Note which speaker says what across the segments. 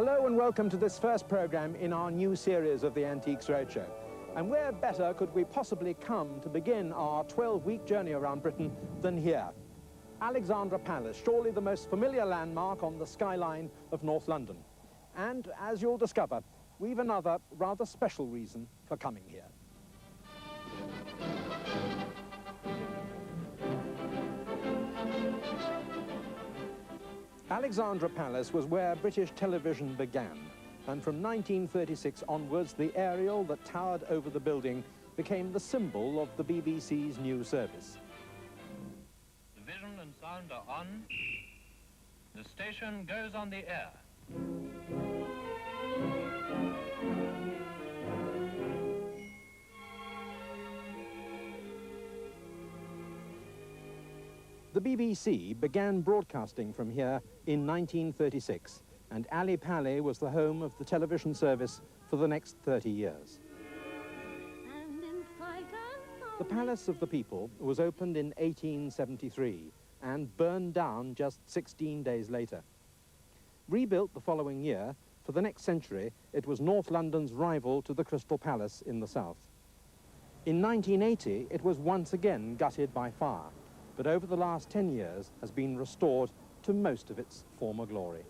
Speaker 1: Hello and welcome to this first programme in our new series of the Antiques Roadshow. And where better could we possibly come to begin our 12-week journey around Britain than here? Alexandra Palace, surely the most familiar landmark on the skyline of North London. And as you'll discover, we've another rather special reason for coming here. Alexandra Palace was where British television began, and from 1936 onwards, the aerial that towered over the building became the symbol of the BBC's new service.
Speaker 2: The vision and sound are on. The station goes on the air.
Speaker 1: The BBC began broadcasting from here in 1936, and Ali Pali was the home of the television service for the next 30 years. The Palace of the People was opened in 1873 and burned down just 16 days later. Rebuilt the following year, for the next century, it was North London's rival to the Crystal Palace in the south. In 1980, it was once again gutted by fire, but over the last 10 years has been restored to most of its former glory.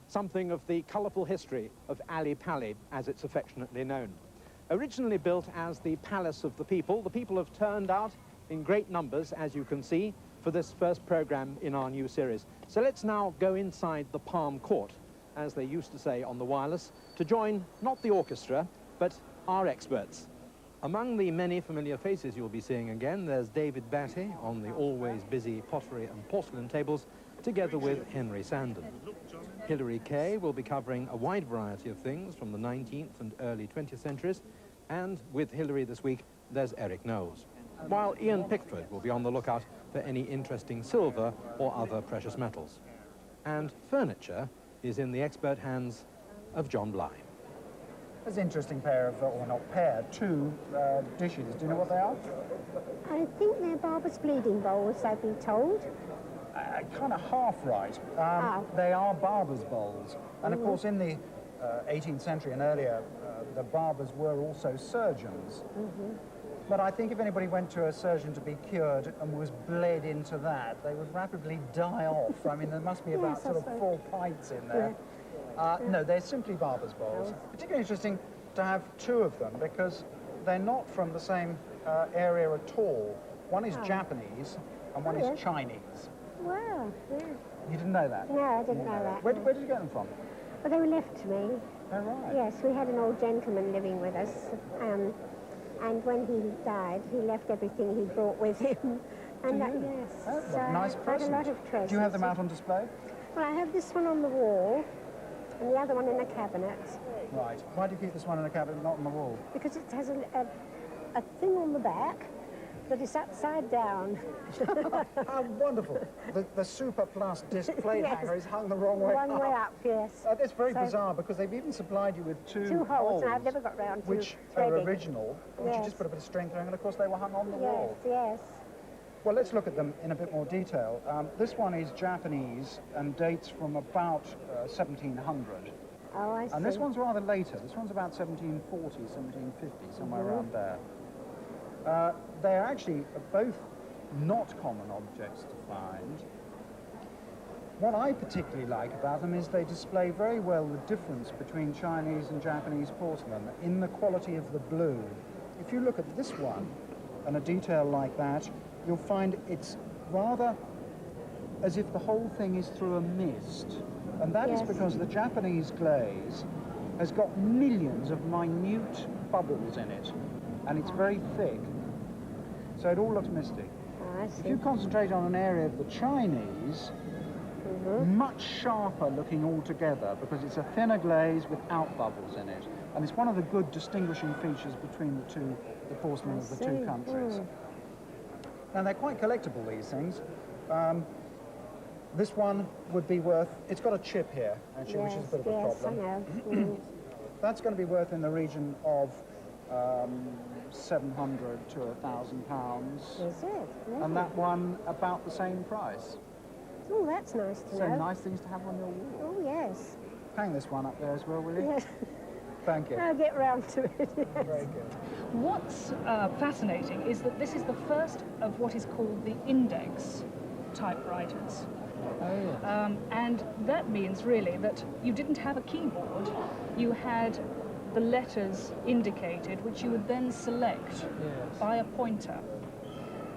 Speaker 1: Something of the colourful history of Ali Pali, as it's affectionately known. Originally built as the Palace of the people have turned out in great numbers, as you can see, for this first programme in our new series. So let's now go inside the Palm Court, as they used to say on the wireless, to join not the orchestra, but our experts. Among the many familiar faces you'll be seeing again, there's David Batty on the always busy pottery and porcelain tables, together with Henry Sandon. Hilary Kay will be covering a wide variety of things from the 19th and early 20th centuries, and with Hilary this week, there's Eric Knowles. While Ian Pickford will be on the lookout for any interesting silver or other precious metals. And furniture is in the expert hands of John Bly.
Speaker 3: There's an interesting pair of, or not pair, two dishes. Do you know what they are?
Speaker 4: I think they're Barber's bleeding bowls, I've been told.
Speaker 3: Kind of half right. They are Barber's bowls. And of course, in the 18th century and earlier, the barbers were also surgeons. But I think if anybody went to a surgeon to be cured and was bled into that, they would rapidly die off. I mean, there must be about sort of 4 pints in there. No, they're simply Barber's bowls. Particularly interesting to have two of them because they're not from the same area at all. One is Japanese and one is Chinese.
Speaker 4: Wow, yeah.
Speaker 3: You didn't know that?
Speaker 4: No, I didn't know that.
Speaker 3: Where did you get them from?
Speaker 4: Well, they were left to me.
Speaker 3: Oh, right.
Speaker 4: Yes, we had an old gentleman living with us, and when he died, he left everything he brought with him. And that, yes.
Speaker 3: Oh, what a nice present.
Speaker 4: I had a lot of treasures.
Speaker 3: Do you have them out on display?
Speaker 4: Well, I have this one on the wall, and the other one in a cabinet.
Speaker 3: Right. Why do you keep this one in a cabinet, not on the wall?
Speaker 4: Because it has a thing on the back that is upside down.
Speaker 3: How wonderful. The Super Plus display hanger is hung the wrong way up.
Speaker 4: Wrong way up, yes.
Speaker 3: That's very bizarre because they've even supplied you with two
Speaker 4: holes, and I've never got round to
Speaker 3: which are original, which you just put a bit of string through, and of course they were hung on the wall.
Speaker 4: Yes.
Speaker 3: Well, let's look at them in a bit more detail. This one is Japanese and dates from about 1700.
Speaker 4: Oh, I see.
Speaker 3: And this one's rather later. This one's about 1740, 1750, somewhere around there. They're actually both not common objects to find. What I particularly like about them is they display very well the difference between Chinese and Japanese porcelain in the quality of the blue. If you look at this one and a detail like that, you'll find it's rather as if the whole thing is through a mist. And that is because the Japanese glaze has got millions of minute bubbles in it, and it's very thick. So it all looks misty.
Speaker 4: Oh, I see.
Speaker 3: If you concentrate on an area of the Chinese, much sharper looking altogether because it's a thinner glaze without bubbles in it. And it's one of the good distinguishing features between the porcelain of the two countries. Now they're quite collectible, these things. This one would be worth, it's got a chip here, actually, which is a bit of a problem.
Speaker 4: I know.
Speaker 3: That's going to be worth in the region of 700 to £1,000.
Speaker 4: Is it? Really?
Speaker 3: And that one about the same price.
Speaker 4: Oh, that's nice to know.
Speaker 3: So nice things to have on your wall.
Speaker 4: Oh, yes.
Speaker 3: hang this one up there as well, will you?
Speaker 4: Yes,
Speaker 3: Thank you.
Speaker 4: I'll get round to it. Yes.
Speaker 3: Very good.
Speaker 5: What's fascinating is that this is the first of what is called the index typewriters.
Speaker 3: Oh, yeah.
Speaker 5: And that means really that you didn't have a keyboard, you had the letters indicated, which you would then select by a pointer.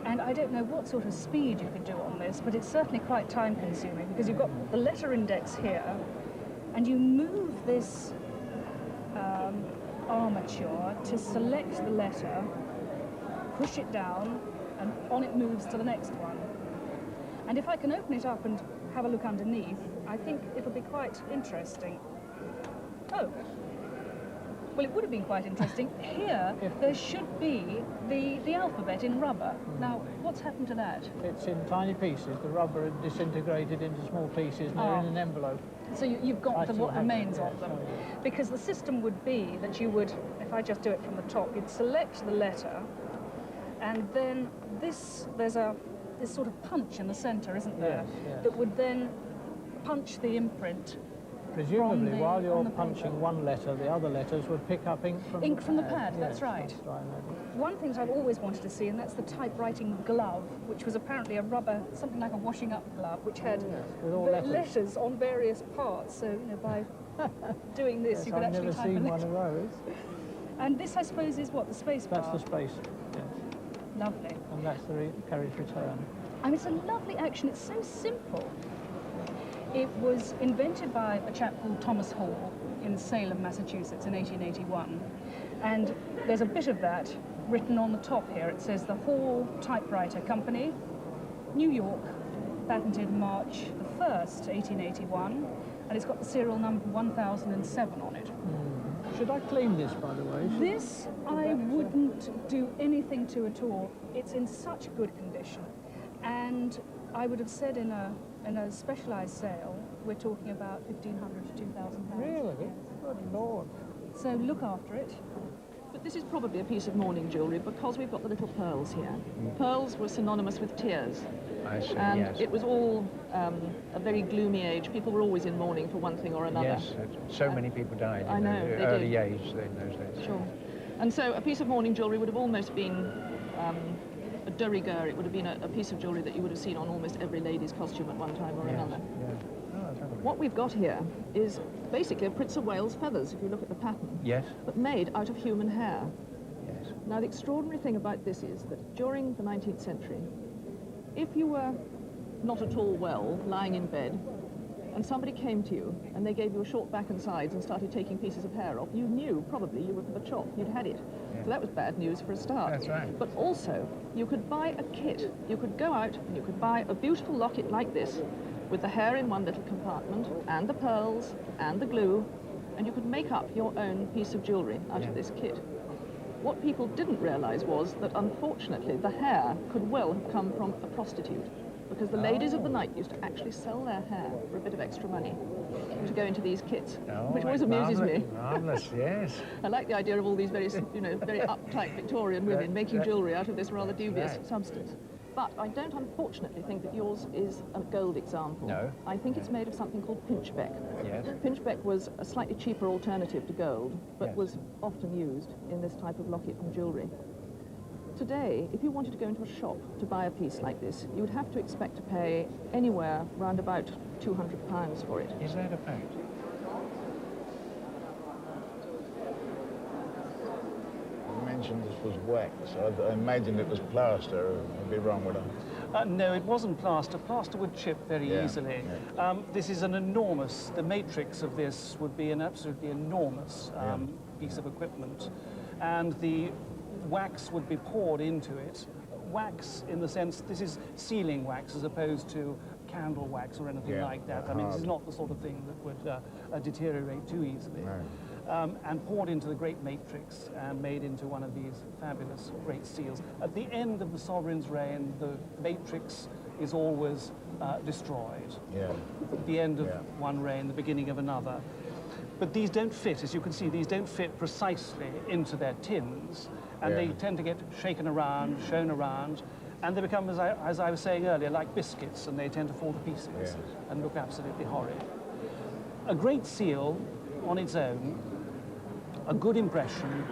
Speaker 5: And I don't know what sort of speed you could do on this, but it's certainly quite time consuming because you've got the letter index here, and you move this armature to select the letter, push it down, and on it moves to the next one. And if I can open it up and have a look underneath, I think it'll be quite interesting. Oh, well, it would have been quite interesting. Here, there should be the alphabet in rubber. Now, what's happened to that?
Speaker 6: It's in tiny pieces. The rubber had disintegrated into small pieces, and they're in an envelope.
Speaker 5: So you've got what remains of them.
Speaker 6: Yeah.
Speaker 5: Because the system would be that you would, if I just do it from the top, you'd select the letter, and then there's this sort of punch in the centre, isn't there?
Speaker 6: Yes, yes.
Speaker 5: That would then punch the imprint.
Speaker 6: Presumably, while you're
Speaker 5: on the
Speaker 6: punching
Speaker 5: paper.
Speaker 6: one letter, the other letters would pick up ink from
Speaker 5: the pad. That's right.
Speaker 6: That's right, maybe.
Speaker 5: One thing that I've always wanted to see, and that's the typewriting glove, which was apparently a rubber, something like a washing up glove, which had
Speaker 6: with all
Speaker 5: the
Speaker 6: letters.
Speaker 5: on various parts. So, by doing this,
Speaker 6: Yes,
Speaker 5: you could
Speaker 6: I've
Speaker 5: actually
Speaker 6: never
Speaker 5: type
Speaker 6: seen
Speaker 5: a
Speaker 6: one
Speaker 5: letter.
Speaker 6: of those.
Speaker 5: And this, I suppose, is what, the space bar?
Speaker 6: That's the space, yes.
Speaker 5: Lovely.
Speaker 6: And that's the carriage return.
Speaker 5: And it's a lovely action. It's so simple. It was invented by a chap called Thomas Hall in Salem, Massachusetts in 1881. And there's a bit of that written on the top here. It says the Hall Typewriter Company, New York, patented March the 1st, 1881. And it's got the serial number 1007 on it.
Speaker 6: Should I clean this, by the way?
Speaker 5: This I wouldn't do anything to at all. It's in such good condition. And I would have said in a specialised sale, we're talking about £1,500 to £2,000.
Speaker 6: Really?
Speaker 5: Yes.
Speaker 6: Good Lord.
Speaker 5: So look after it.
Speaker 7: But this is probably a piece of mourning jewellery because we've got the little pearls here. Pearls were synonymous with tears.
Speaker 8: I see,
Speaker 7: And
Speaker 8: yes.
Speaker 7: it was all a very gloomy age. People were always in mourning for one thing or another.
Speaker 8: Yes, so many people died
Speaker 7: I
Speaker 8: in
Speaker 7: know,
Speaker 8: the
Speaker 7: they
Speaker 8: early
Speaker 7: did.
Speaker 8: age in those days.
Speaker 7: Sure. And so a piece of mourning jewellery would have almost been a de rigueur. It would have been a piece of jewellery that you would have seen on almost every lady's costume at one time or
Speaker 8: Yes,
Speaker 7: another.
Speaker 8: yeah. Oh, that's wonderful.
Speaker 7: What we've got here is basically a Prince of Wales feathers, if you look at the pattern,
Speaker 8: Yes,
Speaker 7: but made out of human hair.
Speaker 8: yes.
Speaker 7: Now, the extraordinary thing about this is that during the 19th century, if you were not at all well, lying in bed, and somebody came to you and they gave you a short back and sides and started taking pieces of hair off, you knew probably you were for the chop, you'd had it.
Speaker 8: Yeah.
Speaker 7: So that was bad news for a start.
Speaker 8: That's right.
Speaker 7: But also, you could buy a kit. You could go out and you could buy a beautiful locket like this, with the hair in one little compartment, and the pearls, and the glue, and you could make up your own piece of jewellery out
Speaker 8: Yeah.
Speaker 7: of this kit. What people didn't realise was that, unfortunately, the hair could well have come from a prostitute, because the ladies of the night used to actually sell their hair for a bit of extra money to go into these kits,
Speaker 8: Oh,
Speaker 7: which always
Speaker 8: that's
Speaker 7: amuses me.
Speaker 8: Marvellous, yes.
Speaker 7: I like the idea of all these very, very uptight Victorian women making jewellery out of this rather dubious
Speaker 8: right.
Speaker 7: substance. But I don't, unfortunately, think that yours is a gold example.
Speaker 8: No.
Speaker 7: I think it's made of something called pinchbeck.
Speaker 8: Yes.
Speaker 7: Pinchbeck was a slightly cheaper alternative to gold, but
Speaker 8: Yes.
Speaker 7: was often used in this type of locket and jewellery. Today, if you wanted to go into a shop to buy a piece like this, you would have to expect to pay anywhere round about £200 for it.
Speaker 8: Is that a fact?
Speaker 9: You mentioned this was wax. I imagined it was plaster. I'd be wrong, would I?
Speaker 3: No, it wasn't plaster. Plaster would chip very
Speaker 9: Yeah,
Speaker 3: easily. This is an enormous, the matrix of this would be an absolutely enormous piece of equipment. And the wax would be poured into it. Wax in the sense, this is sealing wax as opposed to candle wax or anything
Speaker 9: Yeah,
Speaker 3: like that. I mean, this is not the sort of thing that would deteriorate too easily.
Speaker 9: No.
Speaker 3: And poured into the great matrix and made into one of these fabulous great seals. At the end of the sovereign's reign, the matrix is always destroyed.
Speaker 9: Yeah.
Speaker 3: At the end of
Speaker 9: Yeah.
Speaker 3: one reign, the beginning of another. But these don't fit, as you can see, these don't fit precisely into their tins, and they
Speaker 9: Yeah.
Speaker 3: tend to get shaken around, shown around, and they become, as I was saying earlier, like biscuits, and they tend to fall to pieces
Speaker 9: Yes.
Speaker 3: and look absolutely horrid.
Speaker 10: a great seal on its own, a good impression,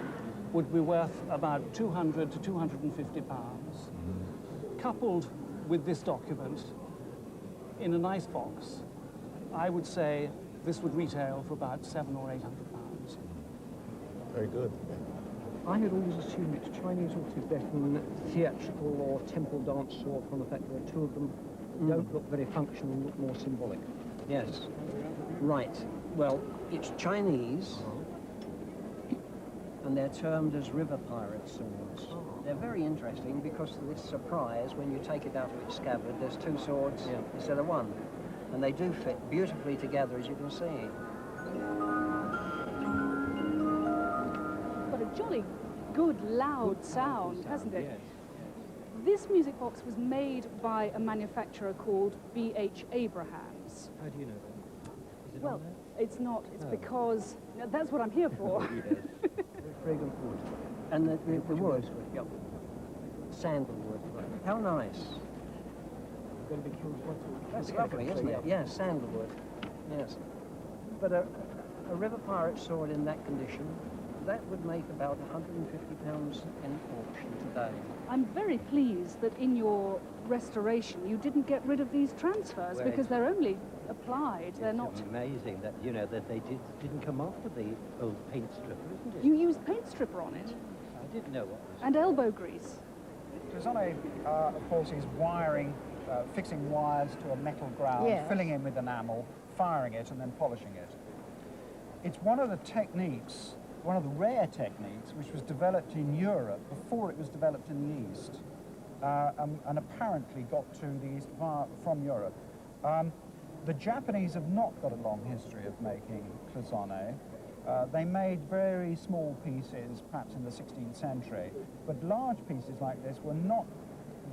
Speaker 10: would be worth about 200 to 250 pounds. Coupled with this document in a nice box, I would say this would retail for about 700 or 800 pounds.
Speaker 9: Very good.
Speaker 11: I had always assumed it's Chinese or Tibetan theatrical or temple dance sword from the fact that the two of them don't look very functional, look more symbolic.
Speaker 12: Yes. Right. Well, it's Chinese, and they're termed as river pirate swords. They're very interesting because of this surprise when you take it out of its scabbard. There's two swords instead of one, and they do fit beautifully together, as you can see.
Speaker 5: Got a jolly good, loud sound, hasn't it?
Speaker 1: Yes.
Speaker 5: This music box was made by a manufacturer called B.H. Abrahams.
Speaker 1: How do you know that? Is it
Speaker 5: Well,
Speaker 1: on there?
Speaker 5: it's not. It's
Speaker 1: Oh.
Speaker 5: because that's what I'm here for.
Speaker 12: Fragrant wood. And the wood, sandalwood. How nice.
Speaker 11: Going to be curious
Speaker 12: That's lovely, isn't it? Yes, sandalwood. Yes. But a river pirate sword in that condition, that would make about £150 in auction today.
Speaker 5: I'm very pleased that in your restoration you didn't get rid of these transfers
Speaker 13: Well,
Speaker 5: because they're only applied. They're not.
Speaker 13: It's amazing that, you know, that they didn't come off with the old paint stripper, isn't it?
Speaker 5: You used paint stripper on it
Speaker 13: I didn't know what was...
Speaker 5: and elbow grease.
Speaker 3: Cloisonne, of course, is wiring, fixing wires to a metal ground,
Speaker 4: Yes.
Speaker 3: filling in with enamel, firing it, and then polishing it. It's one of the techniques, one of the rare techniques, which was developed in Europe before it was developed in the East, and apparently got to the East from Europe. The Japanese have not got a long history of making cloisonne. They made very small pieces, perhaps in the 16th century, but large pieces like this were not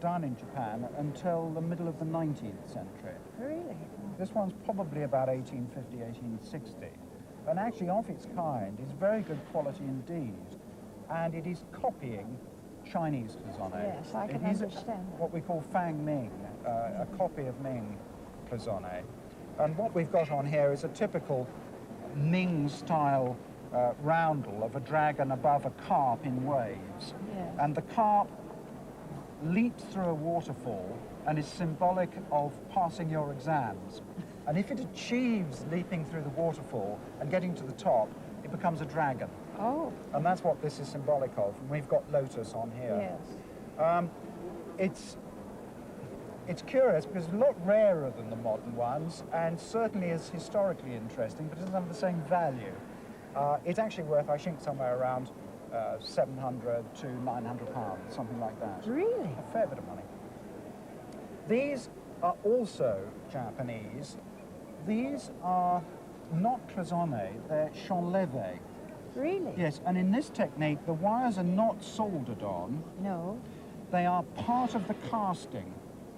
Speaker 3: done in Japan until the middle of the 19th century.
Speaker 4: Really?
Speaker 3: This one's probably about 1850, 1860, and actually of its kind is very good quality indeed, and it is copying Chinese cloisonne.
Speaker 4: Yes, I can
Speaker 3: It is
Speaker 4: understand that.
Speaker 3: what we call Fang Ming, a copy of Ming cloisonne. And what we've got on here is a typical Ming-style roundel of a dragon above a carp in waves.
Speaker 4: Yes.
Speaker 3: And the carp leaps through a waterfall and is symbolic of passing your exams. And if it achieves leaping through the waterfall and getting to the top, it becomes a dragon.
Speaker 4: Oh.
Speaker 3: And that's what this is symbolic of. And we've got lotus on here.
Speaker 4: Yes.
Speaker 3: It's curious because it's a lot rarer than the modern ones and certainly is historically interesting, but it doesn't have the same value. It's actually worth, I think, somewhere around 700 to 900 pounds, something like that.
Speaker 4: Really?
Speaker 3: A fair bit of money. These are also Japanese. These are not cloisonne, they're chanleve.
Speaker 4: Really?
Speaker 3: Yes, and in this technique, the wires are not soldered on.
Speaker 4: No.
Speaker 3: They are part of the casting.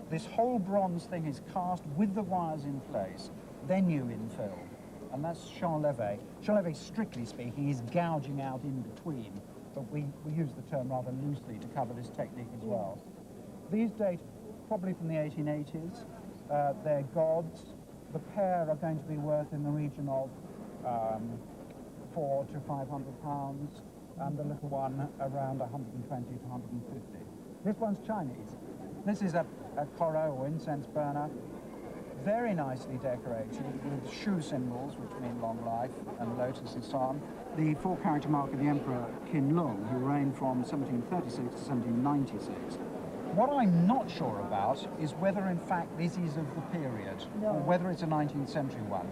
Speaker 3: This whole bronze thing is cast with the wires in place, then you infill. And that's chanleve. Chanleve, strictly speaking, is gouging out in between, but we use the term rather loosely to cover this technique as well. These date probably from the 1880s. They're gods. The pair are going to be worth in the region of 400 to 500 pounds, and the little one around 120 to 150. This one's Chinese. This is a koro, or incense burner, very nicely decorated with shoe symbols, which mean long life, and lotus and so on. The 4-character mark of the Emperor Qin Lung, who reigned from 1736 to 1796. What I'm not sure about is whether, in fact, this is of the period, or whether it's a 19th century one.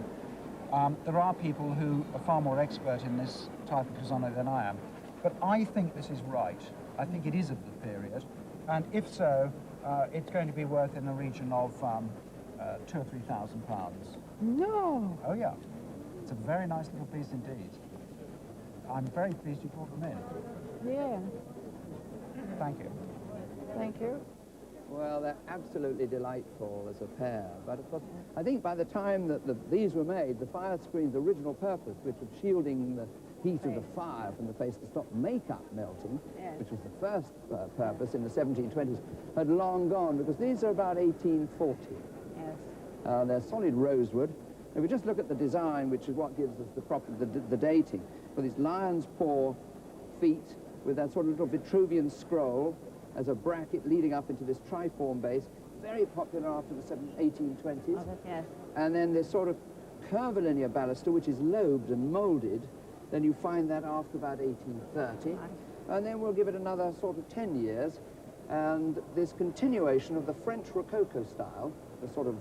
Speaker 3: There are people who are far more expert in this type of cloisonne than I am, but I think this is right. I think it is of the period, and if so, it's going to be worth in the region of 2,000 or 3,000 pounds.
Speaker 4: No.
Speaker 3: Oh yeah, it's a very nice little piece indeed. I'm very pleased you brought them in.
Speaker 4: Yeah.
Speaker 3: Thank you.
Speaker 4: Thank you.
Speaker 14: Well, they're absolutely delightful as a pair, but of course, I think by the time that these were made, the fire screen's original purpose, which was shielding the heat of the fire from the face to stop makeup melting, which was the first purpose in the 1720s, had long gone, because these are about 1840.
Speaker 4: Yes.
Speaker 14: They're solid rosewood. If we just look at the design, which is what gives us the dating, for these lion's paw feet with that sort of little Vitruvian scroll as a bracket leading up into this triform base, very popular after the 1820s.
Speaker 4: Yes.
Speaker 14: And then this sort of curvilinear baluster, which is lobed and moulded, then you find that after about 1830.
Speaker 4: Right.
Speaker 14: And then we'll give it another sort of 10 years, and this continuation of the French Rococo style, the sort of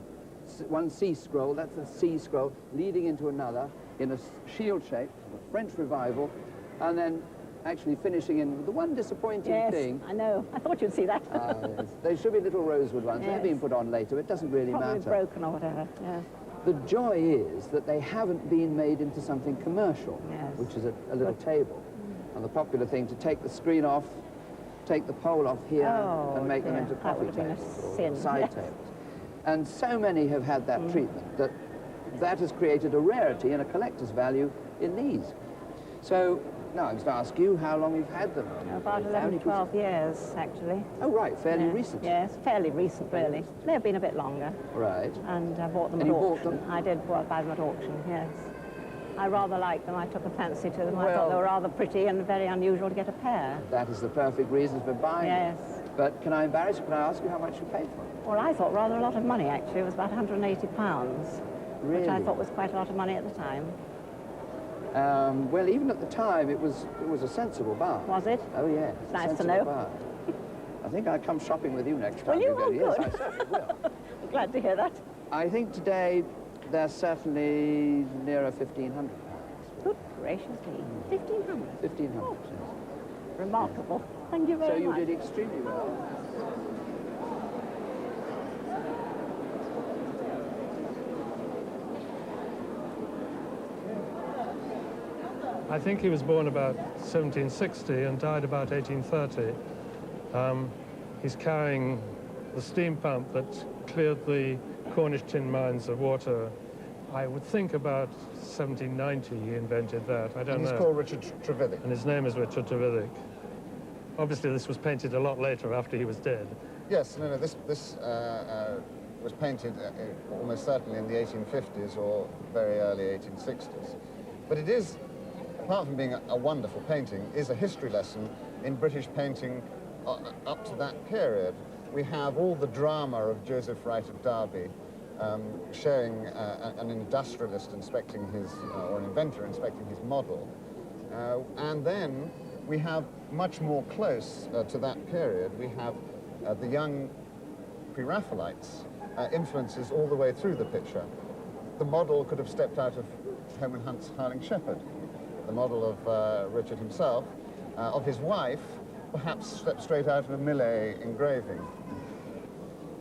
Speaker 14: one C scroll, that's a C scroll, leading into another in a shield shape, the French revival, and then actually finishing in with the one disappointing thing.
Speaker 4: Yes, I know. I thought you'd see that.
Speaker 14: Yes. They should be little rosewood ones.
Speaker 4: Yes.
Speaker 14: They're being put on later. It doesn't really
Speaker 4: Probably
Speaker 14: matter.
Speaker 4: broken or whatever, yes.
Speaker 14: The joy is that they haven't been made into something commercial,
Speaker 4: Yes.
Speaker 14: which is a little table. And the popular thing to take the screen off, take the pole off here, and make them into coffee tables or side tables. And so many have had that treatment that has created a rarity and a collector's value in these. So now I'm going to ask you how long you've had them.
Speaker 4: About 11, 12 years, actually.
Speaker 14: Oh, right, fairly recent.
Speaker 4: Yes, fairly recent, really. They've been a bit longer.
Speaker 14: Right.
Speaker 4: And I bought them
Speaker 14: And
Speaker 4: at
Speaker 14: you bought
Speaker 4: auction.
Speaker 14: them?
Speaker 4: I did buy them at auction, yes. I rather liked them. I took a fancy to them. I
Speaker 14: Well-
Speaker 4: thought they were rather pretty and very unusual to get a pair.
Speaker 14: That is the perfect reason for buying them.
Speaker 4: Yes.
Speaker 14: But can I embarrass you? Can I ask you how much you paid for them?
Speaker 4: Well, I thought rather a lot of money, actually. It was about £180, which I
Speaker 14: Really?
Speaker 4: thought was quite a lot of money at the time.
Speaker 14: Well, even at the time, it was a sensible buy.
Speaker 4: Was it?
Speaker 14: Oh, yes.
Speaker 4: Nice to
Speaker 14: sensible
Speaker 4: know.
Speaker 14: buy. I think I'll come shopping with you next time
Speaker 4: Will you?
Speaker 14: go.
Speaker 4: Oh,
Speaker 14: Yes,
Speaker 4: good.
Speaker 14: I certainly will.
Speaker 4: Glad to hear that.
Speaker 14: I think today they're certainly nearer £1,500.
Speaker 4: Good gracious me. 1,500?
Speaker 14: 1,500,
Speaker 4: Oh,
Speaker 14: yes.
Speaker 4: remarkable. Thank you
Speaker 14: So
Speaker 4: very
Speaker 14: you
Speaker 4: much.
Speaker 14: did extremely well.
Speaker 15: I think he was born about 1760 and died about 1830. He's carrying the steam pump that cleared the Cornish tin mines of water. I would think about 1790 he invented that. I don't
Speaker 9: And
Speaker 15: know.
Speaker 9: he's called Richard Trevithick.
Speaker 15: And his name is Richard Trevithick. Obviously, this was painted a lot later after he was dead.
Speaker 9: Yes, no, this was painted almost certainly in the 1850s or very early 1860s. But it is, apart from being a wonderful painting, is a history lesson in British painting up to that period. We have all the drama of Joseph Wright of Derby showing an industrialist inspecting his, or an inventor inspecting his model. And then we have much more close to that period, we have the young Pre-Raphaelites influences all the way through the picture. The model could have stepped out of Herman Hunt's Howling Shepherd. The model of Richard himself, of his wife, perhaps stepped straight out of a Millet engraving.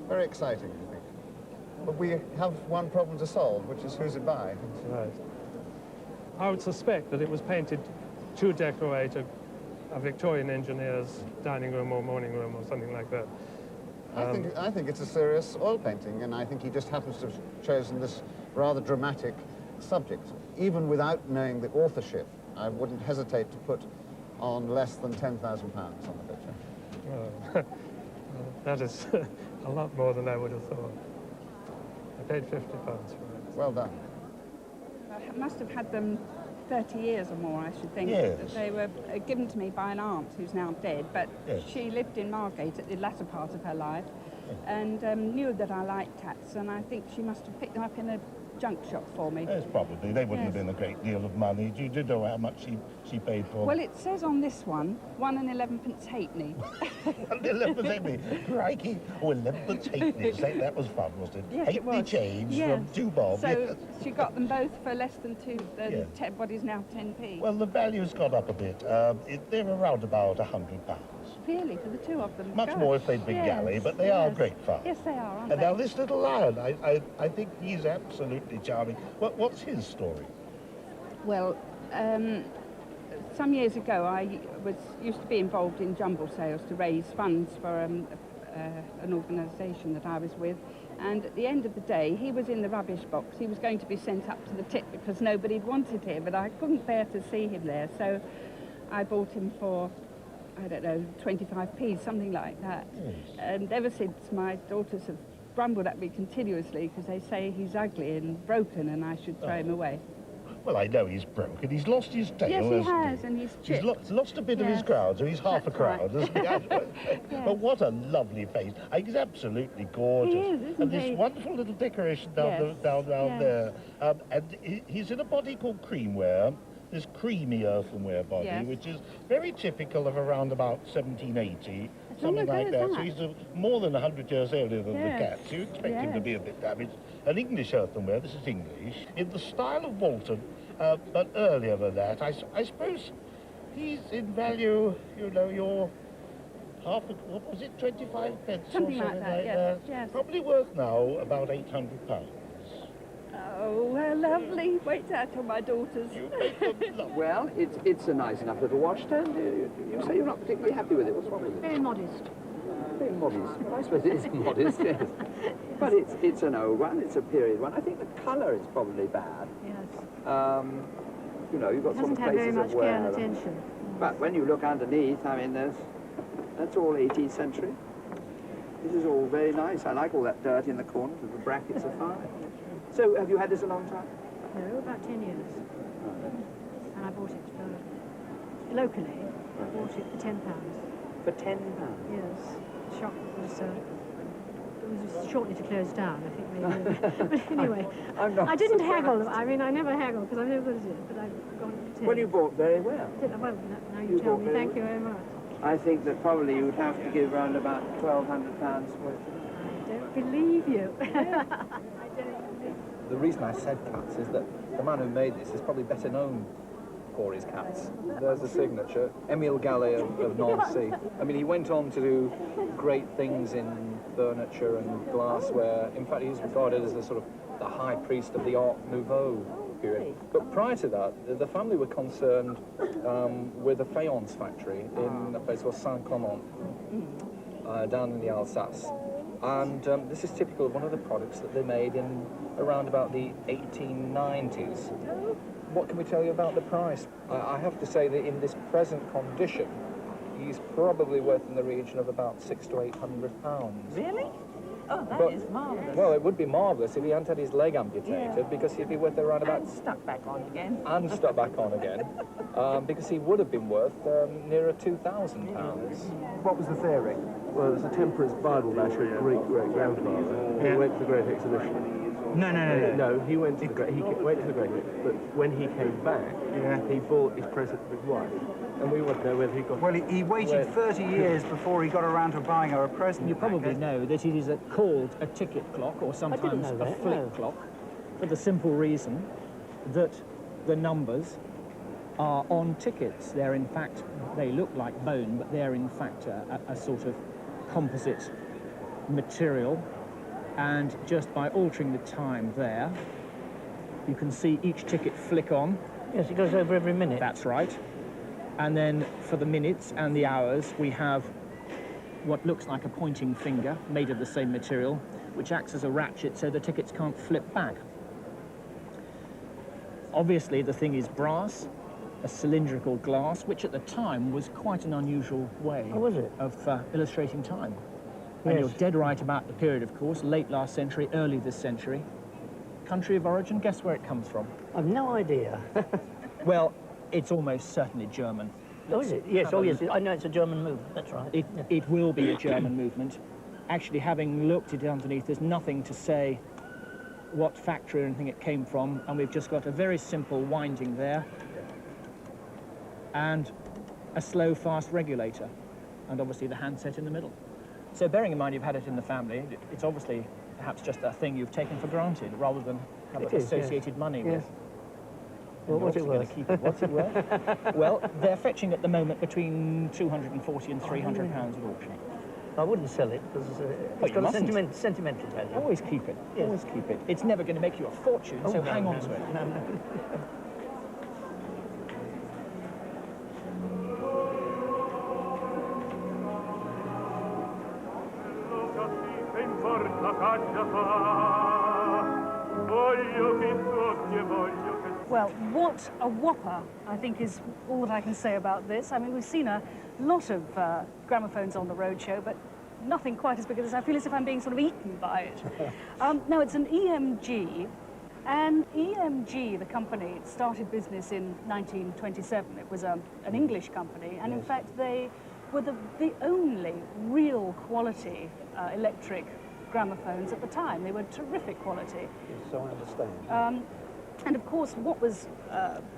Speaker 9: Very exciting, I think. But we have one problem to solve, which is who's it by?
Speaker 15: That's right. I would suspect that it was painted to decorate a Victorian engineer's dining room or morning room or something like that.
Speaker 9: I think it's a serious oil painting, and I think he just happens to have chosen this rather dramatic subject. Even without knowing the authorship, I wouldn't hesitate to put on less than £10,000 on the picture.
Speaker 15: That is a lot more than I would have thought. I paid £50 for it.
Speaker 9: Well done.
Speaker 16: I must have had them 30 years or more, I should think.
Speaker 17: Yes.
Speaker 16: They were given to me by an aunt who's now dead, but
Speaker 17: Yes.
Speaker 16: she lived in Margate at the latter part of her life and knew that I liked hats, and I think she must have picked them up in a junk shop for me.
Speaker 17: Yes, probably. They wouldn't have
Speaker 16: Yes.
Speaker 17: been a great deal of money. Do you know how much she paid for
Speaker 16: Well,
Speaker 17: them?
Speaker 16: it says on this one, 1 and 11 halfpenny.
Speaker 17: 11 halfpenny. Crikey. Oh, 11 halfpenny. That was fun, wasn't it?
Speaker 16: Yes, it
Speaker 17: Halfpenny
Speaker 16: was.
Speaker 17: change
Speaker 16: Yes.
Speaker 17: from 2 bob.
Speaker 16: So
Speaker 17: Yes.
Speaker 16: she got them both for less than
Speaker 17: Yes.
Speaker 16: what is now 10p.
Speaker 17: Well, the value's gone up a bit. They're around about £100.
Speaker 16: Really, for the two of them?
Speaker 17: Much
Speaker 16: Gosh.
Speaker 17: more if they'd been
Speaker 16: Yes,
Speaker 17: galley, but they are
Speaker 16: yes.
Speaker 17: great fun.
Speaker 16: Yes, they are, aren't
Speaker 17: And
Speaker 16: they?
Speaker 17: now this little lion, I think he's absolutely charming. What's his story?
Speaker 16: Well, some years ago I used to be involved in jumble sales to raise funds for an organisation that I was with, and at the end of the day he was in the rubbish box. He was going to be sent up to the tip because nobody wanted him, but I couldn't bear to see him there, so I bought him for, I don't know, 25p, something like that.
Speaker 17: Yes.
Speaker 16: And ever since, my daughters have grumbled at me continuously because they say he's ugly and broken and I should throw him away.
Speaker 17: Well, I know he's broken. He's lost his tail,
Speaker 16: Yes, he
Speaker 17: hasn't
Speaker 16: has, and he's chipped.
Speaker 17: He's lost a bit of his
Speaker 16: Yes.
Speaker 17: crown, so he's half a
Speaker 16: That's
Speaker 17: crown,
Speaker 16: right.
Speaker 17: hasn't he? But what a lovely face. He's absolutely gorgeous.
Speaker 16: He is, isn't
Speaker 17: and
Speaker 16: he?
Speaker 17: this wonderful little decoration down, down there. And he's in a body called creamware, this creamy earthenware body,
Speaker 16: Yes.
Speaker 17: which is very typical of around about 1780. Something
Speaker 16: long
Speaker 17: like
Speaker 16: ago
Speaker 17: that.
Speaker 16: is
Speaker 17: So he's more than 100 years older than
Speaker 16: Yes.
Speaker 17: the cat. So you expect him to
Speaker 16: Yes.
Speaker 17: be a bit damaged. An English earthenware, this is English, in the style of Walton, but earlier than that. I suppose he's in value, you know, your half, what was it, 25 pence
Speaker 16: Something
Speaker 17: or
Speaker 16: like
Speaker 17: something
Speaker 16: that,
Speaker 17: like
Speaker 16: yes,
Speaker 17: that.
Speaker 16: yes.
Speaker 17: Probably worth now about £800.
Speaker 16: Oh, how lovely. Wait till I tell my daughters.
Speaker 14: Well, it's a nice enough little washstand. You say you're not particularly happy with it. What's wrong with it?
Speaker 7: Very modest.
Speaker 14: Very modest. I suppose it is modest, yes. But it's an old one. It's a period one. I think the colour is probably bad.
Speaker 7: Yes.
Speaker 14: You know, you've got
Speaker 7: It
Speaker 14: sort of
Speaker 7: doesn't have very
Speaker 14: places
Speaker 7: much
Speaker 14: of
Speaker 7: care
Speaker 14: wear.
Speaker 7: and attention.
Speaker 14: But when you look underneath, I mean, that's all 18th century. This is all very nice. I like all that dirt in the corners, and the brackets are fine. So, have you had this a long time?
Speaker 7: No, about 10 years. And I bought it for, locally, I bought it for £10.
Speaker 14: For £10?
Speaker 7: Yes. The shop was, it was shortly to close down, I think maybe. But anyway, I didn't haggle. I mean, I never haggle because I'm no good at it, but I've got it.
Speaker 14: Well, you bought very well.
Speaker 7: Well, now you tell
Speaker 14: bought
Speaker 7: me.
Speaker 14: very
Speaker 7: Thank you very much.
Speaker 14: I think that probably you would have to give around about £1,200 worth.
Speaker 7: I don't believe you. I don't believe
Speaker 18: The reason I said cats is that the man who made this is probably better known for his cats. There's the signature, Emile Gallet of Nancy. I mean, he went on to do great things in furniture and glassware. In fact, he's regarded as the sort of the high priest of the Art Nouveau period. But prior to that, the family were concerned with a faience factory in a place called Saint-Clement, down in the Alsace. And this is typical of one of the products that they made in around about the 1890s. What can we tell you about the price? I have to say that in this present condition, he's probably worth in the region of about £600 to £800.
Speaker 7: Really? Oh, that
Speaker 18: But-
Speaker 7: is marvellous.
Speaker 18: Well, it would be marvellous if he hadn't had his leg amputated,
Speaker 7: Yeah.
Speaker 18: because he'd be worth around about...
Speaker 7: And stuck back on again.
Speaker 18: And stuck back on again, because he would have been worth nearer £2,000.
Speaker 11: What was the theory? Well, it was a temperance Bible basher, great-great-grandfather, who went to the Great Exhibition. No, he went to the Great. Went to the Great Exhibition, but when he came back, he bought his present for his wife, and we want to know whether he got.
Speaker 3: Well, he waited 30 years before he got around to buying her a present.
Speaker 6: You probably know that it is called a ticket clock, or sometimes
Speaker 11: know
Speaker 6: a
Speaker 11: that,
Speaker 6: flick
Speaker 11: no.
Speaker 6: clock, for the simple reason that the numbers are on tickets. They're in fact, they look like bone, but they're in fact a sort of composite material. And just by altering the time there, you can see each ticket flick on.
Speaker 11: Yes, it goes over every minute.
Speaker 6: That's right. And then for the minutes and the hours, we have what looks like a pointing finger made of the same material, which acts as a ratchet so the tickets can't flip back. Obviously, the thing is brass, a cylindrical glass, which at the time was quite an unusual way of illustrating time. And
Speaker 11: Yes.
Speaker 6: you're dead right about the period, of course, late last century, early this century. Country of origin, guess where it comes from?
Speaker 11: I've no idea.
Speaker 6: Well, it's almost certainly German.
Speaker 11: Oh, is it? Yes, oh, yes. I know it's a German movement, that's right.
Speaker 6: It will be a German movement. Actually, having looked at it underneath, there's nothing to say what factory or anything it came from, and we've just got a very simple winding there and a slow, fast regulator, and obviously the handset in the middle. So bearing in mind you've had it in the family, it's obviously perhaps just a thing you've taken for granted rather than have
Speaker 11: It is,
Speaker 6: associated
Speaker 11: yes.
Speaker 6: money
Speaker 11: Yes.
Speaker 6: with.
Speaker 11: Well,
Speaker 6: And
Speaker 11: what's
Speaker 6: you're
Speaker 11: it
Speaker 6: obviously
Speaker 11: worth?
Speaker 6: gonna keep it. What's it worth? Well, they're fetching at the moment between £240 and £300 at auction.
Speaker 11: I wouldn't sell it because
Speaker 6: Well,
Speaker 11: it's
Speaker 6: you
Speaker 11: got a
Speaker 6: mustn't.
Speaker 11: sentimental value.
Speaker 6: Always keep it.
Speaker 11: Yes.
Speaker 6: Always keep it. It's never going to make you a fortune,
Speaker 11: Oh,
Speaker 6: so
Speaker 11: no,
Speaker 6: hang on
Speaker 11: no,
Speaker 6: to it.
Speaker 11: no, no.
Speaker 5: Well, what a whopper, I think, is all that I can say about this. I mean, we've seen a lot of gramophones on the Roadshow, but nothing quite as big as this. I feel as if I'm being sort of eaten by it. No, it's an EMG. And EMG, the company, started business in 1927. It was an English company, and in fact they were the only real quality electric gramophones at the time. They were terrific quality.
Speaker 14: Yes, so I understand.
Speaker 5: And of course, what was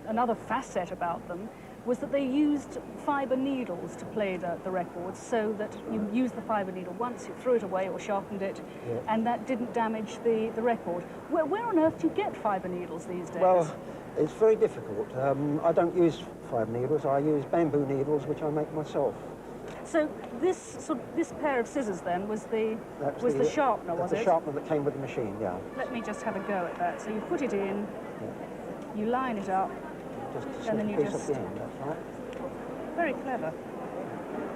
Speaker 5: another facet about them was that they used fibre needles to play the records, so that you used the fibre needle once, you threw it away or sharpened it, and that didn't damage the record. Where on earth do you get fibre needles these days?
Speaker 19: Well, it's very difficult. I don't use fibre needles, I use bamboo needles, which I make myself.
Speaker 5: So this pair of scissors then was the sharpener, was it?
Speaker 19: The sharpener that came with the machine, yeah.
Speaker 5: Let me just have a go at that. So you put it in, you line it up, and then you just...
Speaker 19: At the end, that's right.
Speaker 5: Very clever.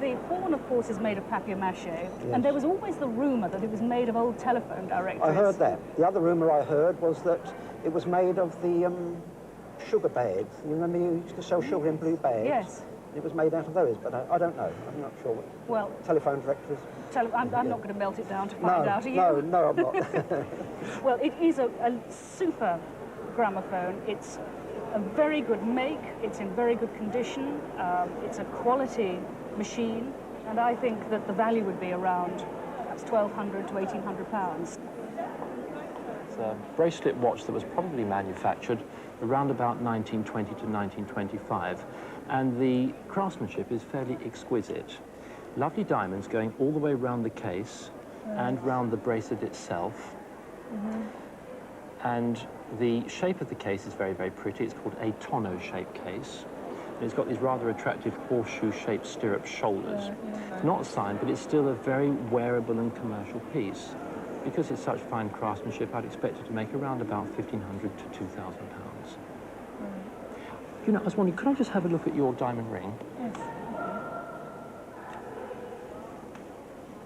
Speaker 5: The horn, of course, is made of papier-mâché, and there was always the rumour that it was made of old telephone directories.
Speaker 19: I heard that. The other rumour I heard was that it was made of the sugar bags. You remember you used to sell sugar in blue bags?
Speaker 5: Yes.
Speaker 19: It was made out of those, but I don't know. I'm not sure.
Speaker 5: Well,
Speaker 19: telephone directories.
Speaker 5: I'm not going to melt it down to find out. Are you?
Speaker 19: No, I'm not.
Speaker 5: Well, it is a super gramophone. It's a very good make. It's in very good condition. It's a quality machine, and I think that the value would be around perhaps £1,200 to £1,800.
Speaker 20: It's a bracelet watch that was probably manufactured around about 1920 to 1925. And the craftsmanship is fairly exquisite. Lovely diamonds going all the way around the case and round the bracelet itself. And the shape of the case is very, very pretty. It's called a tonneau-shaped case. And it's got these rather attractive horseshoe-shaped stirrup shoulders. It's not signed, but it's still a very wearable and commercial piece. Because it's such fine craftsmanship, I'd expect it to make around about £1,500 to £2,000. You know, I was wondering, could I just have a look at your diamond ring?
Speaker 5: Yes.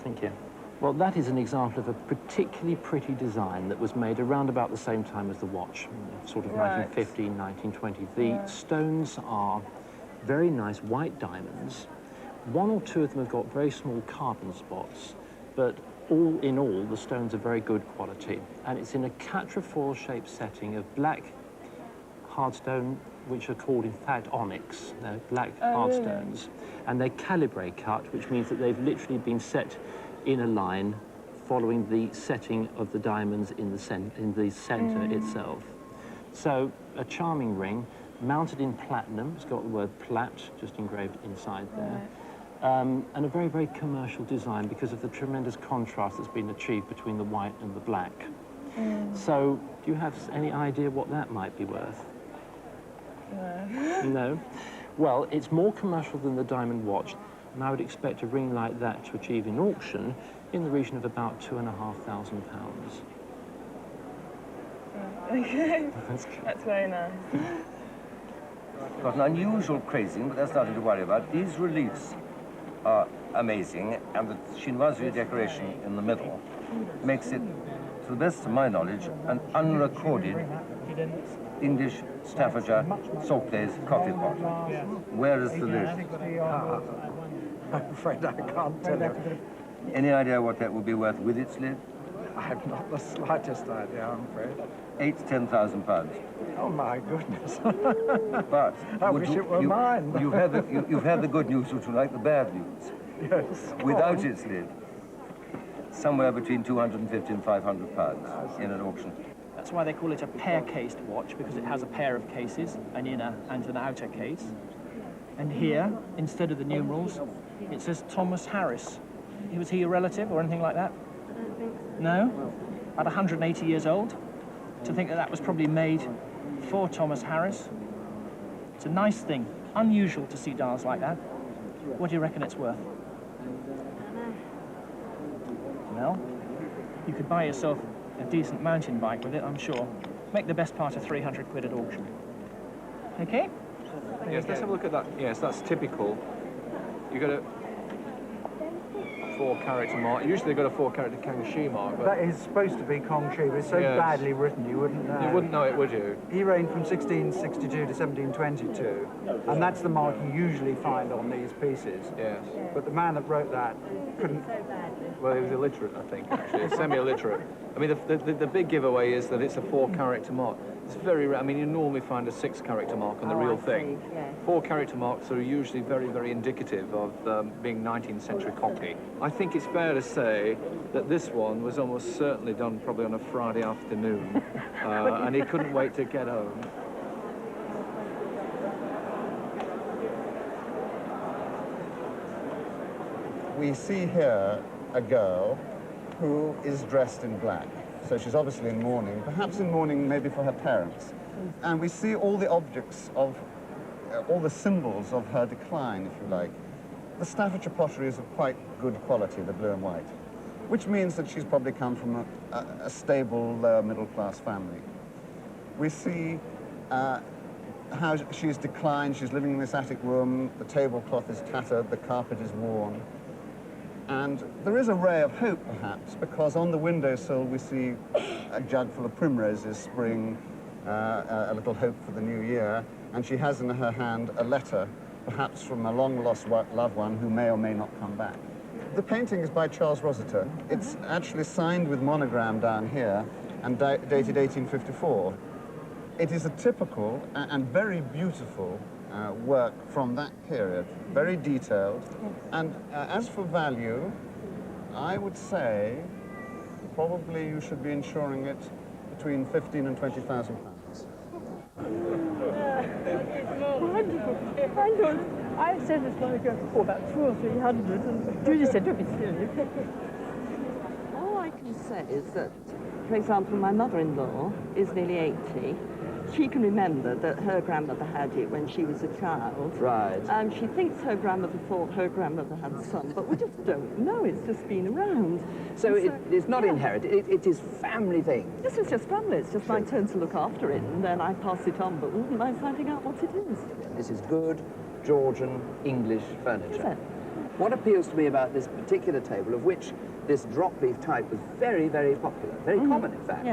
Speaker 20: Thank you. Well, that is an example of a particularly pretty design that was made around about the same time as the watch, sort of 1915, 1920. The stones are very nice white diamonds. One or two of them have got very small carbon spots, but all in all, the stones are very good quality. And it's in a quatrefoil-shaped setting of black hardstone, which are called, in fact, onyx. They're black hardstones. And they're calibre cut, which means that they've literally been set in a line following the setting of the diamonds in the centre itself. So, a charming ring, mounted in platinum. It's got the word plat just engraved inside there. And a very, very commercial design because of the tremendous contrast that's been achieved between the white and the black. So, do you have any idea what that might be worth? No? Well, it's more commercial than the diamond watch, and I would expect a ring like that to achieve in auction in the region of about £2,500.
Speaker 21: Okay, that's very nice.
Speaker 22: Got an unusual crazing, but that's nothing to worry about. These reliefs are amazing, and the chinoiserie decoration in the middle makes it, to the best of my knowledge, an unrecorded English Staffordshire salt glaze coffee pot. Where is the lid?
Speaker 3: I'm afraid I can't tell you.
Speaker 22: Any idea what that would be worth with its lid?
Speaker 3: I have not the slightest idea, I'm afraid.
Speaker 22: £8,000 to £10,000.
Speaker 3: Oh my goodness.
Speaker 22: But
Speaker 3: I wish it were mine.
Speaker 22: You've had the good news. Would you like the bad news?
Speaker 3: Yes.
Speaker 22: Without its lid, somewhere between £250 and £500 in an auction.
Speaker 6: That's why they call it a pair-cased watch, because it has a pair of cases, an inner and an outer case. And here, instead of the numerals, it says Thomas Harris. Was he a relative or anything like that?
Speaker 4: I don't think so.
Speaker 6: No? About 180 years old? To think that that was probably made for Thomas Harris. It's a nice thing. Unusual to see dials like that. What do you reckon it's worth?
Speaker 4: I don't know.
Speaker 6: Well, you could buy yourself a decent mountain bike with it, I'm sure. Make the best part of 300 quid at auction. Okay?
Speaker 11: Yes, let's have a look at that. Yes, that's typical. You got a 4-character mark. Usually they've got a 4-character Kangxi mark. But
Speaker 3: That is supposed to be Kangxi, but it's so badly written you wouldn't know.
Speaker 11: You wouldn't know it, would you?
Speaker 3: He reigned from 1662 to 1722, and that's the mark you usually find on these pieces.
Speaker 11: Yes.
Speaker 3: But the man that wrote that couldn't...
Speaker 4: So badly.
Speaker 18: Well, he was illiterate, I think, actually, semi-illiterate. I mean, the big giveaway is that it's a 4-character mark. It's very rare. I mean, you normally find a 6-character mark on the real thing.
Speaker 2: Yes.
Speaker 18: 4-character marks are usually very, very indicative of being 19th century copy. I think it's fair to say that this one was almost certainly done probably on a Friday afternoon, and he couldn't wait to get home.
Speaker 9: We see here a girl who is dressed in black. So she's obviously in mourning, perhaps in mourning maybe for her parents. And we see all the objects of, all the symbols of her decline, if you like. The Staffordshire pottery is of quite good quality, the blue and white, which means that she's probably come from a stable, lower middle-class family. We see how she's declined. She's living in this attic room, the tablecloth is tattered, the carpet is worn. And there is a ray of hope, perhaps, because on the windowsill we see a jug full of primroses spring, a little hope for the new year, and she has in her hand a letter, perhaps from a long-lost loved one who may or may not come back. The painting is by Charles Rossiter. It's actually signed with monogram down here and dated 1854. It is a typical and very beautiful work from that period, very detailed. And as for value, I would say probably you should be insuring it between £15,000 and £20,000.
Speaker 2: I said it's going to go for about 200 or 300, and Judy said, don't be silly.
Speaker 21: All I can say is that, for example, my mother-in-law is nearly 80. She can remember that her grandmother had it when she was a child.
Speaker 14: Right.
Speaker 21: And she thinks her grandmother thought her grandmother had some, but we just don't know. It's just been around.
Speaker 14: So it's not inherited. It is family thing.
Speaker 21: This is just family. It's just my turn to look after it, and then I pass it on, but wouldn't mind finding out what it is.
Speaker 14: This is good Georgian English furniture. What appeals to me about this particular table, of which this drop leaf type was very, very popular, very common in fact,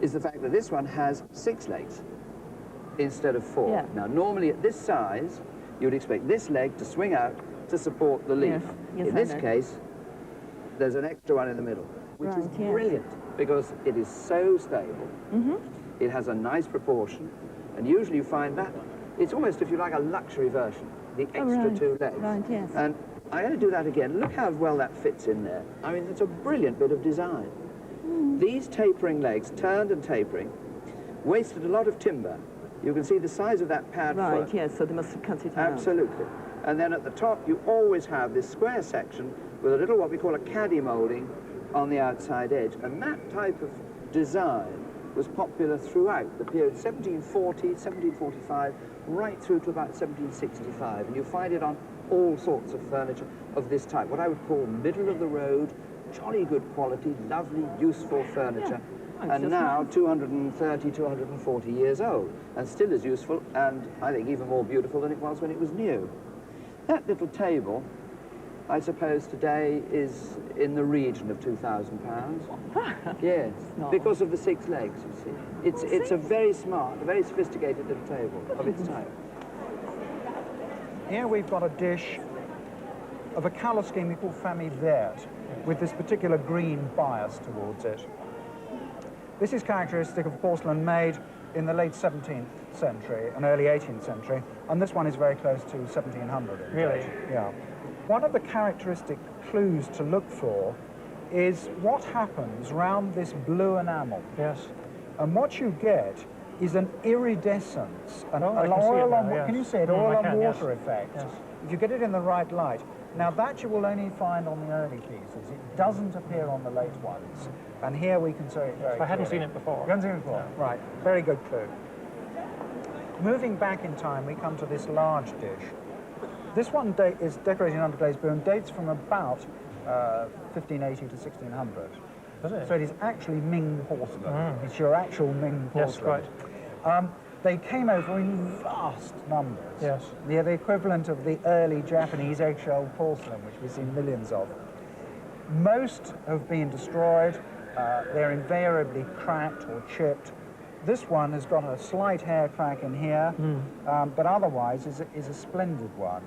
Speaker 14: is the fact that this one has 6 legs instead of 4.
Speaker 21: Yeah.
Speaker 14: Now, normally at this size, you would expect this leg to swing out to support the leaf.
Speaker 21: Yes,
Speaker 14: in this case, there's an extra one in the middle, which is brilliant because it is so stable. It has a nice proportion, and usually you find that it's almost, if you like, a luxury version, the extra 2 legs.
Speaker 21: Right, yes.
Speaker 14: And I'm going to do that again. Look how well that fits in there. I mean, it's a brilliant bit of design. These tapering legs, turned and tapering, wasted a lot of timber. You can see the size of that pad
Speaker 21: Right,
Speaker 14: foot.
Speaker 21: yes, so they must have cut it out.
Speaker 14: Absolutely. And then at the top, you always have this square section with a little, what we call a caddy moulding on the outside edge. And that type of design was popular throughout the period 1740, 1745, right through to about 1765. And you find it on all sorts of furniture of this type, what I would call middle of the road, jolly good quality, lovely, useful furniture. And now 230, 240 years old, and still as useful, and I think even more beautiful than it was when it was new. That little table, I suppose today is in the region of £2,000. Yes, because of the 6 legs, you see. It's a very smart, a very sophisticated little table of its type.
Speaker 3: Here we've got a dish of a colour scheme we call famille verte, with this particular green bias towards it. This is characteristic of porcelain made in the late 17th century and early 18th century, and this one is very close to 1700.
Speaker 10: Really?
Speaker 3: Yeah. One of the characteristic clues to look for is what happens round this blue enamel.
Speaker 10: Yes.
Speaker 3: And what you get is an iridescence, an
Speaker 10: I can see it now, yes.
Speaker 3: can you see it?
Speaker 10: I
Speaker 3: Oil on
Speaker 10: can,
Speaker 3: water
Speaker 10: yes.
Speaker 3: effect.
Speaker 10: Yes.
Speaker 3: If you get it in the right light. Now that you will only find on the early pieces. It doesn't appear on the late ones. And here we can see it very
Speaker 10: I hadn't
Speaker 3: clearly.
Speaker 10: seen it before.
Speaker 3: You hadn't seen it before?
Speaker 10: No.
Speaker 3: Right, very good clue. Moving back in time, we come to this large dish. This one is decorated in underglazed blue and dates from about 1580 to 1600.
Speaker 10: Is it?
Speaker 3: So it is actually Ming porcelain. It's your actual Ming porcelain.
Speaker 10: Yes, right.
Speaker 3: They came over in vast numbers.
Speaker 10: Yes.
Speaker 3: They're the equivalent of the early Japanese eggshell porcelain, which we've seen millions of. Most have been destroyed. They're invariably cracked or chipped. This one has got a slight hair crack in here, but otherwise is a splendid one,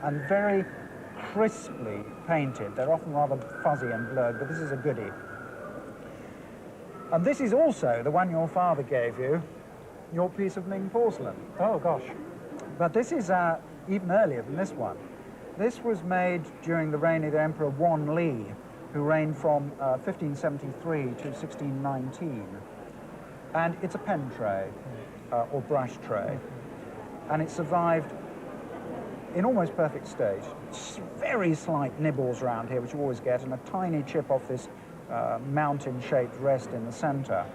Speaker 3: and very crisply painted. They're often rather fuzzy and blurred, but this is a goodie. And this is also the one your father gave you, your piece of Ming porcelain.
Speaker 6: Oh, gosh.
Speaker 3: But this is even earlier than this one. This was made during the reign of the Emperor Wan Li, who reigned from 1573 to 1619. And it's a pen tray, or brush tray. And it survived in almost perfect state. Very slight nibbles around here, which you always get, and a tiny chip off this mountain-shaped rest in the center.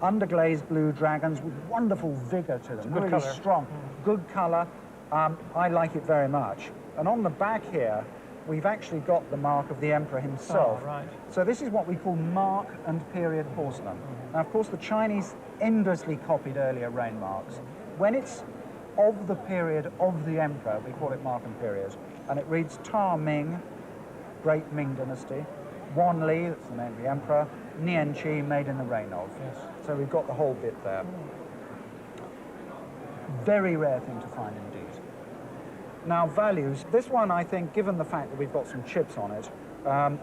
Speaker 3: Underglazed blue dragons with wonderful vigor to them, really
Speaker 6: colour.
Speaker 3: strong. Good color. I like it very much. And on the back here, we've actually got the mark of the emperor himself.
Speaker 6: Oh, right.
Speaker 3: So this is what we call mark and period porcelain. Now, of course, the Chinese endlessly copied earlier reign marks. When it's of the period of the emperor, we call it mark and period. And it reads Ta Ming, Great Ming Dynasty. Wan Li, that's the name of the emperor. Nian Qi, made in the reign of.
Speaker 6: Yes.
Speaker 3: So we've got the whole bit there. Very rare thing to find indeed. Now, values. This one, I think, given the fact that we've got some chips on it,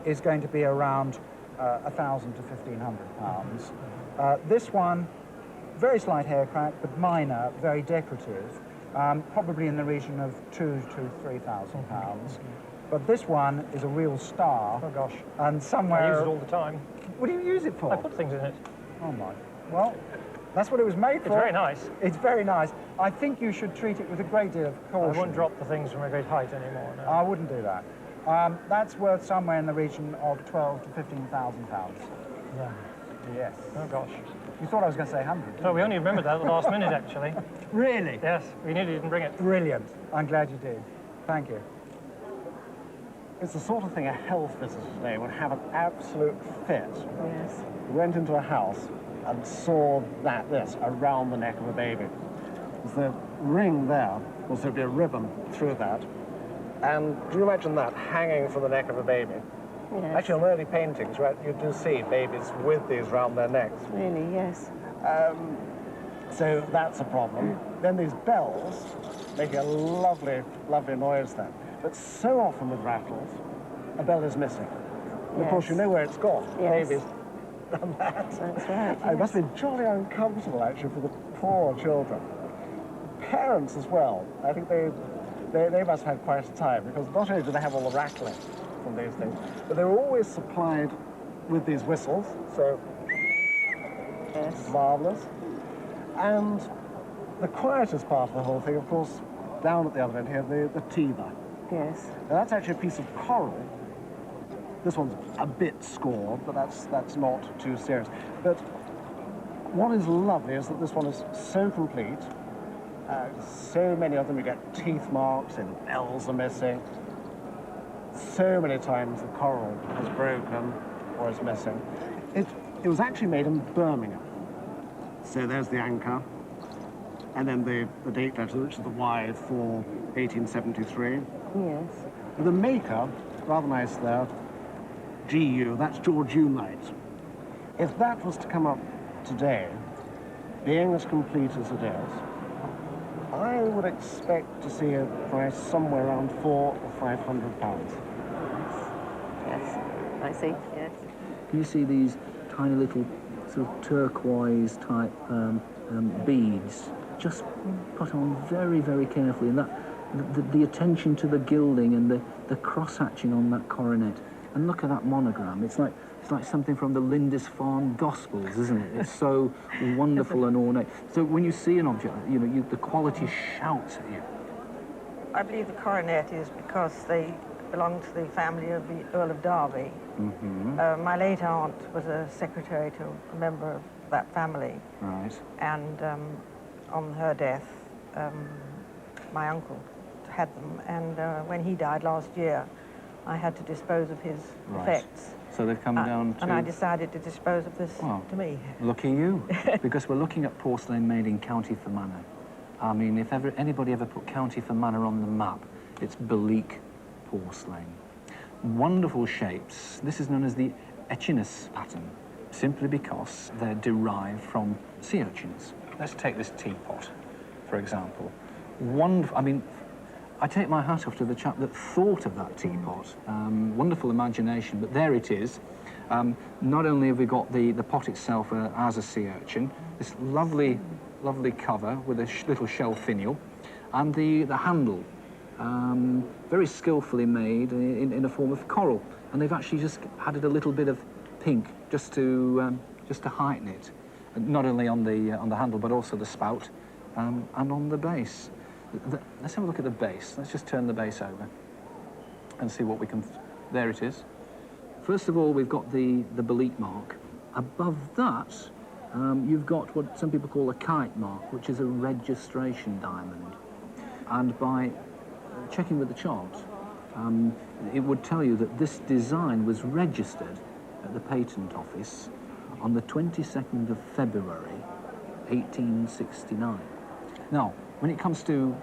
Speaker 3: is going to be around 1,000 to 1,500 pounds. This one, very slight hair crack, but minor, very decorative, probably in the region of 2,000 to 3,000 pounds. But this one is a real star.
Speaker 6: Oh, gosh.
Speaker 3: And somewhere...
Speaker 6: I use it all the time.
Speaker 3: What do you use it for?
Speaker 6: I put things in it.
Speaker 3: Oh, my. Well, that's what it was made for.
Speaker 6: It's very nice.
Speaker 3: It's very nice. I think you should treat it with a great deal of caution.
Speaker 6: I wouldn't drop the things from a great height anymore. No.
Speaker 3: I wouldn't do that. That's worth somewhere in the region of 12 to 15,000 pounds.
Speaker 6: Yeah.
Speaker 3: Yes.
Speaker 6: Oh, gosh.
Speaker 3: You thought I was going to say 100.
Speaker 6: No, we only remembered that at the last minute, actually.
Speaker 3: Really?
Speaker 6: Yes, we nearly didn't bring it.
Speaker 3: Brilliant. I'm glad you did. Thank you.
Speaker 1: It's the sort of thing a health visitor today would have an absolute fit.
Speaker 21: Yes.
Speaker 1: We went into a house and saw this around the neck of a baby. The ring there was there'd be a ribbon through that. And do you imagine that hanging from the neck of a baby?
Speaker 21: Yes.
Speaker 1: Actually, on early paintings, right, you do see babies with these round their necks.
Speaker 21: Really, yes.
Speaker 1: So that's a problem. Then these bells make a lovely, lovely noise then. But so often with rattles, a bell is missing. And of course, you know where it's gone.
Speaker 21: Yes.
Speaker 1: Babies done that.
Speaker 21: That's right.
Speaker 1: It must be jolly uncomfortable, actually, for the poor children. Parents as well. I think they must have quite a time, because not only do they have all the rattling from these things, but they're always supplied with these whistles, so
Speaker 21: yes.
Speaker 1: Marvellous. And the quietest part of the whole thing, of course, down at the other end here, the teether.
Speaker 21: Yes.
Speaker 1: Now, that's actually a piece of coral. This one's a bit scored, but that's not too serious. But what is lovely is that this one is so complete. So many of them, you get teeth marks and bells are missing. So many times the coral has broken or is missing. It was actually made in Birmingham. So there's the anchor, and then the date letter, which is the Y for 1873.
Speaker 21: Yes.
Speaker 1: The maker, rather nice there, GU, that's George Unite. If that was to come up today, being as complete as it is, I would expect to see a price somewhere around £400 or £500.
Speaker 21: Yes, I see, yes.
Speaker 8: Can you see these tiny little sort of turquoise type beads just put on very, very carefully, and that the attention to the gilding and the cross-hatching on that coronet, and look at that monogram. It's like something from the Lindisfarne Gospels, isn't it? It's so wonderful and ornate. So when you see an object, you know, the quality shouts at you.
Speaker 23: I believe the coronet is because they belong to the family of the Earl of Derby.
Speaker 8: Mm-hmm.
Speaker 23: My late aunt was a secretary to a member of that family.
Speaker 8: Right.
Speaker 23: And on her death, my uncle had them. And when he died last year, I had to dispose of his effects.
Speaker 8: So they've come down to...
Speaker 23: And I decided to dispose of this to me.
Speaker 8: Lucky you, because we're looking at porcelain made in County Fermanagh. I mean, if anybody ever put County Fermanagh on the map, it's Belique porcelain. Wonderful shapes. This is known as the Echinus pattern, simply because they're derived from sea urchins. Let's take this teapot, for example. Wonderful. I mean, I take my hat off to the chap that thought of that teapot. Wonderful imagination, but there it is. Not only have we got the pot itself as a sea urchin, this lovely cover with a little shell finial, and the handle, very skillfully made in a form of coral. And they've actually just added a little bit of pink just to heighten it, not only on the handle but also the spout and on the base. Let's have a look at the base. Let's just turn the base over and see what we can... There it is. First of all, we've got the bolete mark. Above that, you've got what some people call a kite mark, which is a registration diamond. And by checking with the chart, it would tell you that this design was registered at the Patent Office on the 22nd of February, 1869. Now, when it comes to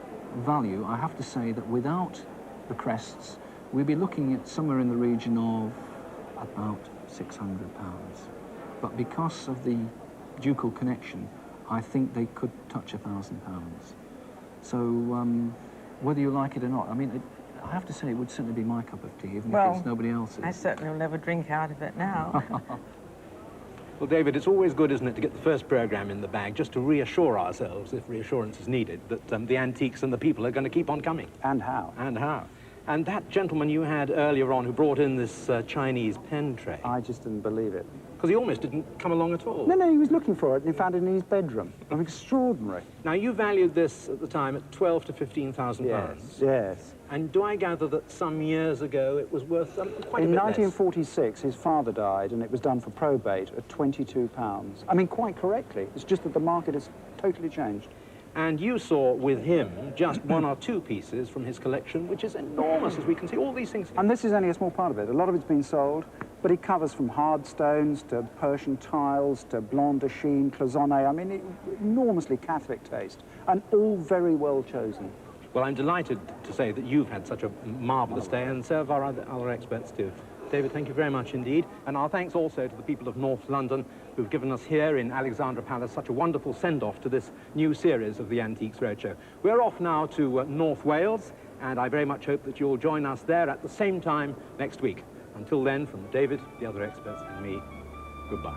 Speaker 8: value, I have to say that without the crests, we'd be looking at somewhere in the region of about £600. But because of the ducal connection, I think they could touch £1,000. So whether you like it or not, I mean, I have to say it would certainly be my cup of tea, even if it's nobody else's.
Speaker 23: I certainly will never drink out of it now.
Speaker 12: Well, David, it's always good, isn't it, to get the first programme in the bag, just to reassure ourselves, if reassurance is needed, that the antiques and the people are going to keep on coming.
Speaker 3: And how.
Speaker 12: And how. And that gentleman you had earlier on who brought in this Chinese pen tray...
Speaker 3: I just didn't believe it.
Speaker 12: Because he almost didn't come along at all.
Speaker 3: No, he was looking for it and he found it in his bedroom. Extraordinary.
Speaker 12: Now, you valued this at the time at £12,000 to £15,000.
Speaker 3: Yes.
Speaker 12: And do I gather that some years ago it was worth quite a bit less?
Speaker 3: In 1946, his father died and it was done for probate at £22. I mean, quite correctly. It's just that the market has totally changed.
Speaker 12: And you saw with him just one or two pieces from his collection, which is enormous, as we can see, all these things.
Speaker 3: And this is only a small part of it. A lot of it's been sold, but it covers from hard stones to Persian tiles to blanc de Chine, cloisonné. I mean, enormously Catholic taste, and all very well chosen.
Speaker 12: Well, I'm delighted to say that you've had such a marvellous day, and so have our other experts too. David, thank you very much indeed. And our thanks also to the people of North London who've given us here in Alexandra Palace such a wonderful send-off to this new series of the Antiques Roadshow. We're off now to North Wales, and I very much hope that you'll join us there at the same time next week. Until then, from David, the other experts, and me, goodbye.